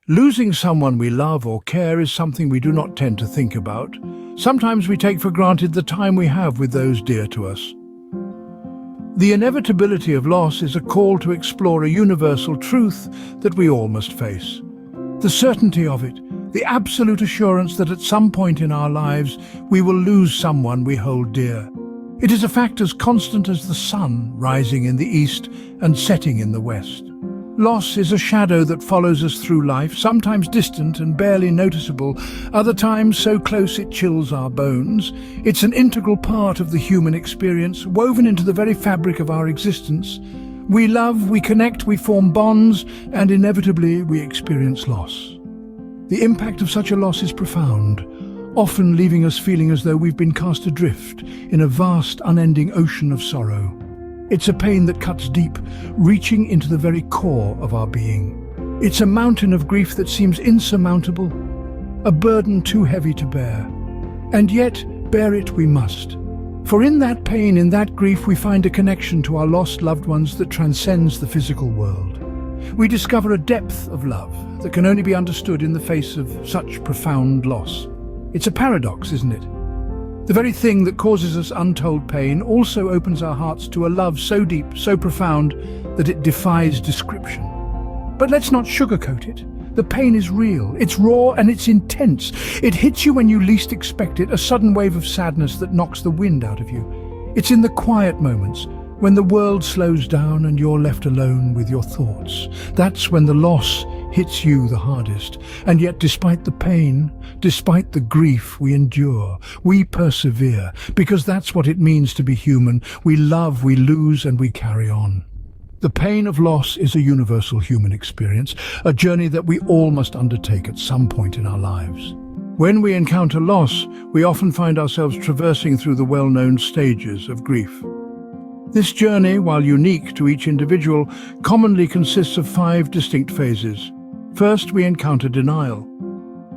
Losing someone we love or care is something we do not tend to think about. Sometimes we take for granted the time we have with those dear to us. The inevitability of loss is a call to explore a universal truth that we all must face. The certainty of it, the absolute assurance that at some point in our lives we will lose someone we hold dear. It is a fact as constant as the sun rising in the east and setting in the west. Loss is a shadow that follows us through life, sometimes distant and barely noticeable, other times so close it chills our bones. It's an integral part of the human experience, woven into the very fabric of our existence. We love, we connect, we form bonds, and inevitably we experience loss. The impact of such a loss is profound, often leaving us feeling as though we've been cast adrift in a vast, unending ocean of sorrow. It's a pain that cuts deep, reaching into the very core of our being. It's a mountain of grief that seems insurmountable, a burden too heavy to bear. And yet, bear it we must. For in that pain, in that grief, we find a connection to our lost loved ones that transcends the physical world. We discover a depth of love that can only be understood in the face of such profound loss. It's a paradox, isn't it? The very thing that causes us untold pain also opens our hearts to a love so deep, so profound, that it defies description. But let's not sugarcoat it. The pain is real, it's raw and it's intense. It hits you when you least expect it, a sudden wave of sadness that knocks the wind out of you. It's in the quiet moments, when the world slows down and you're left alone with your thoughts. That's when the loss hits you the hardest. And yet, despite the pain, despite the grief we endure, we persevere, because that's what it means to be human. We love, we lose, and we carry on. The pain of loss is a universal human experience, a journey that we all must undertake at some point in our lives. When we encounter loss, we often find ourselves traversing through the well-known stages of grief. This journey, while unique to each individual, commonly consists of 5 distinct phases. First, we encounter denial.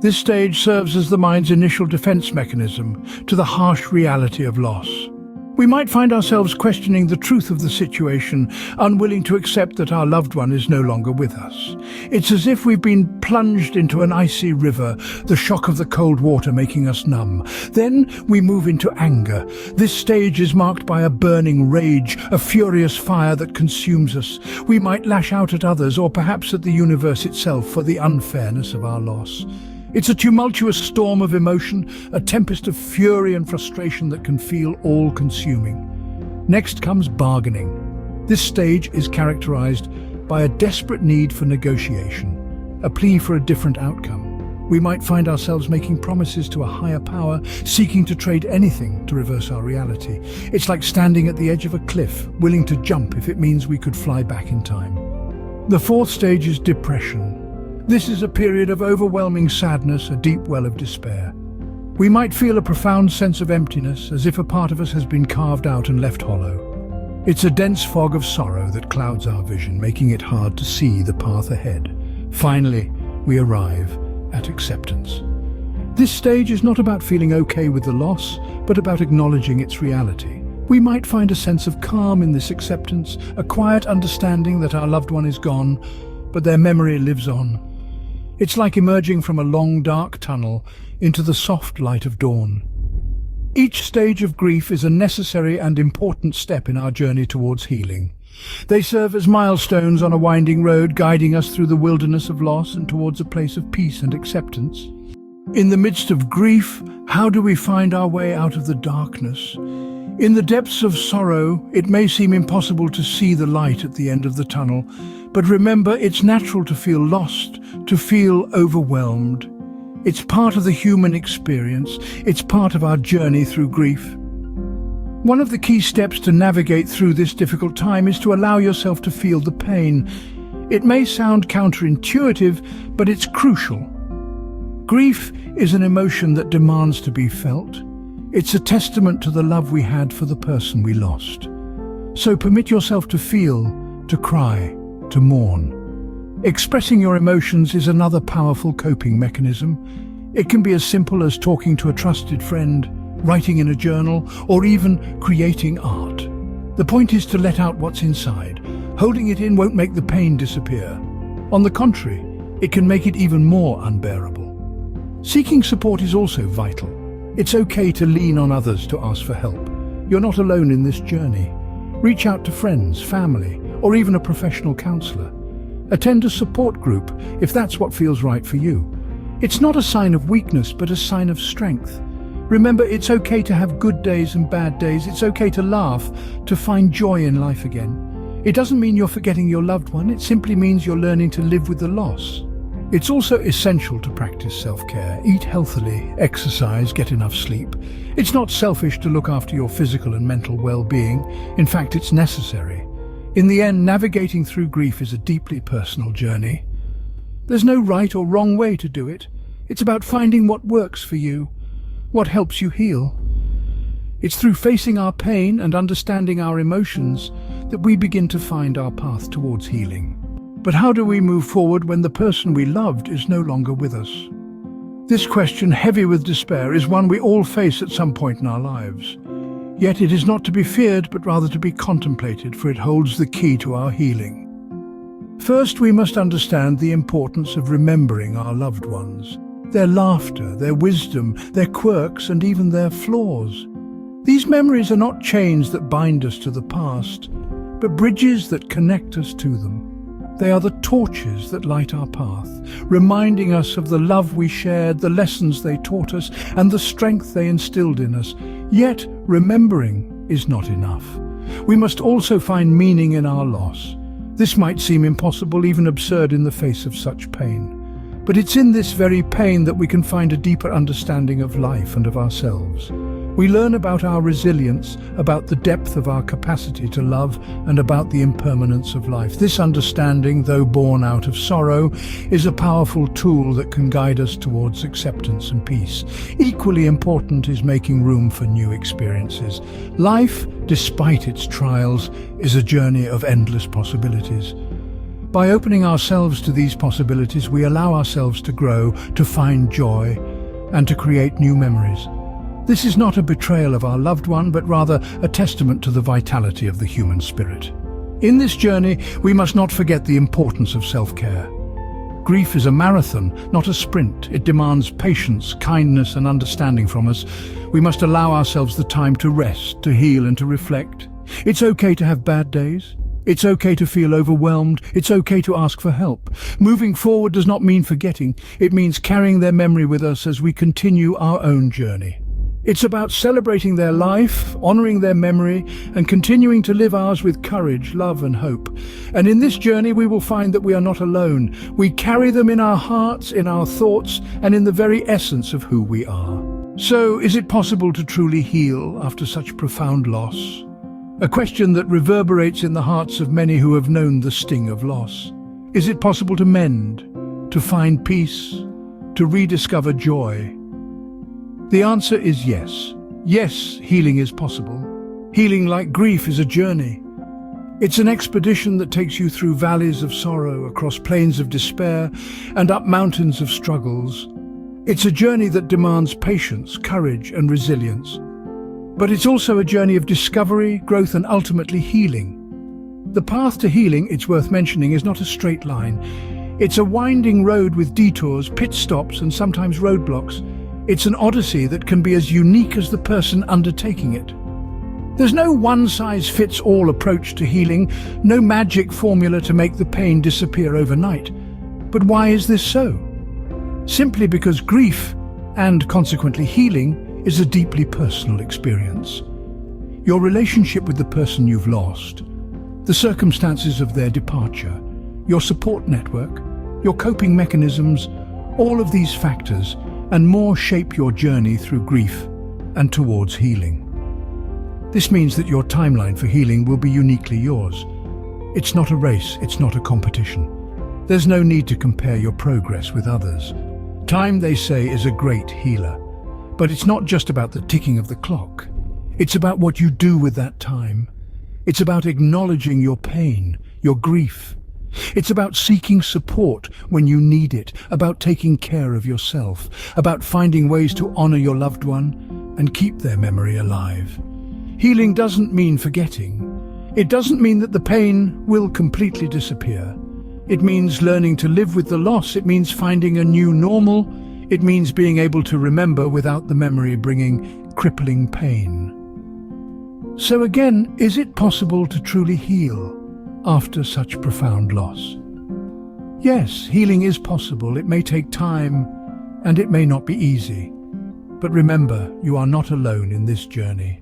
This stage serves as the mind's initial defense mechanism to the harsh reality of loss. We might find ourselves questioning the truth of the situation, unwilling to accept that our loved one is no longer with us. It's as if we've been plunged into an icy river, the shock of the cold water making us numb. Then we move into anger. This stage is marked by a burning rage, a furious fire that consumes us. We might lash out at others or perhaps at the universe itself for the unfairness of our loss. It's a tumultuous storm of emotion, a tempest of fury and frustration that can feel all-consuming. Next comes bargaining. This stage is characterized by a desperate need for negotiation, a plea for a different outcome. We might find ourselves making promises to a higher power, seeking to trade anything to reverse our reality. It's like standing at the edge of a cliff, willing to jump if it means we could fly back in time. The 4th stage is depression. This is a period of overwhelming sadness, a deep well of despair. We might feel a profound sense of emptiness, as if a part of us has been carved out and left hollow. It's a dense fog of sorrow that clouds our vision, making it hard to see the path ahead. Finally, we arrive at acceptance. This stage is not about feeling okay with the loss, but about acknowledging its reality. We might find a sense of calm in this acceptance, a quiet understanding that our loved one is gone, but their memory lives on. It's like emerging from a long, dark tunnel into the soft light of dawn. Each stage of grief is a necessary and important step in our journey towards healing. They serve as milestones on a winding road, guiding us through the wilderness of loss and towards a place of peace and acceptance. In the midst of grief, how do we find our way out of the darkness? In the depths of sorrow, it may seem impossible to see the light at the end of the tunnel, but remember, it's natural to feel lost, to feel overwhelmed. It's part of the human experience. It's part of our journey through grief. One of the key steps to navigate through this difficult time is to allow yourself to feel the pain. It may sound counterintuitive, but it's crucial. Grief is an emotion that demands to be felt. It's a testament to the love we had for the person we lost. So permit yourself to feel, to cry, to mourn. Expressing your emotions is another powerful coping mechanism. It can be as simple as talking to a trusted friend, writing in a journal, or even creating art. The point is to let out what's inside. Holding it in won't make the pain disappear. On the contrary, it can make it even more unbearable. Seeking support is also vital. It's okay to lean on others to ask for help. You're not alone in this journey. Reach out to friends, family, or even a professional counselor. Attend a support group if that's what feels right for you. It's not a sign of weakness, but a sign of strength. Remember, it's okay to have good days and bad days. It's okay to laugh, to find joy in life again. It doesn't mean you're forgetting your loved one. It simply means you're learning to live with the loss. It's also essential to practice self-care. Eat healthily, exercise, get enough sleep. It's not selfish to look after your physical and mental well-being. In fact, it's necessary. In the end, navigating through grief is a deeply personal journey. There's no right or wrong way to do it. It's about finding what works for you, what helps you heal. It's through facing our pain and understanding our emotions that we begin to find our path towards healing. But how do we move forward when the person we loved is no longer with us? This question, heavy with despair, is one we all face at some point in our lives. Yet it is not to be feared, but rather to be contemplated, for it holds the key to our healing. First, we must understand the importance of remembering our loved ones, their laughter, their wisdom, their quirks, and even their flaws. These memories are not chains that bind us to the past, but bridges that connect us to them. They are the torches that light our path, reminding us of the love we shared, the lessons they taught us, and the strength they instilled in us. Yet, remembering is not enough. We must also find meaning in our loss. This might seem impossible, even absurd in the face of such pain. But it's in this very pain that we can find a deeper understanding of life and of ourselves. We learn about our resilience, about the depth of our capacity to love, and about the impermanence of life. This understanding, though born out of sorrow, is a powerful tool that can guide us towards acceptance and peace. Equally important is making room for new experiences. Life, despite its trials, is a journey of endless possibilities. By opening ourselves to these possibilities, we allow ourselves to grow, to find joy, and to create new memories. This is not a betrayal of our loved one, but rather a testament to the vitality of the human spirit. In this journey, we must not forget the importance of self-care. Grief is a marathon, not a sprint. It demands patience, kindness, and understanding from us. We must allow ourselves the time to rest, to heal, and to reflect. It's okay to have bad days. It's okay to feel overwhelmed. It's okay to ask for help. Moving forward does not mean forgetting. It means carrying their memory with us as we continue our own journey. It's about celebrating their life, honoring their memory, and continuing to live ours with courage, love, and hope. And in this journey, we will find that we are not alone. We carry them in our hearts, in our thoughts, and in the very essence of who we are. So, is it possible to truly heal after such profound loss? A question that reverberates in the hearts of many who have known the sting of loss. Is it possible to mend, to find peace, to rediscover joy? The answer is yes. Yes, healing is possible. Healing, like grief, is a journey. It's an expedition that takes you through valleys of sorrow, across plains of despair, and up mountains of struggles. It's a journey that demands patience, courage, and resilience. But it's also a journey of discovery, growth, and ultimately healing. The path to healing, it's worth mentioning, is not a straight line. It's a winding road with detours, pit stops, and sometimes roadblocks. It's an odyssey that can be as unique as the person undertaking it. There's no one-size-fits-all approach to healing, no magic formula to make the pain disappear overnight. But why is this so? Simply because grief, and consequently healing, is a deeply personal experience. Your relationship with the person you've lost, the circumstances of their departure, your support network, your coping mechanisms, all of these factors and more shape your journey through grief and towards healing. This means that your timeline for healing will be uniquely yours. It's not a race, it's not a competition. There's no need to compare your progress with others. Time, they say, is a great healer. But it's not just about the ticking of the clock. It's about what you do with that time. It's about acknowledging your pain, your grief. It's about seeking support when you need it, about taking care of yourself, about finding ways to honor your loved one and keep their memory alive. Healing doesn't mean forgetting. It doesn't mean that the pain will completely disappear. It means learning to live with the loss. It means finding a new normal. It means being able to remember without the memory bringing crippling pain. So again, is it possible to truly heal after such profound loss? Yes, healing is possible. It may take time and it may not be easy. But remember, you are not alone in this journey.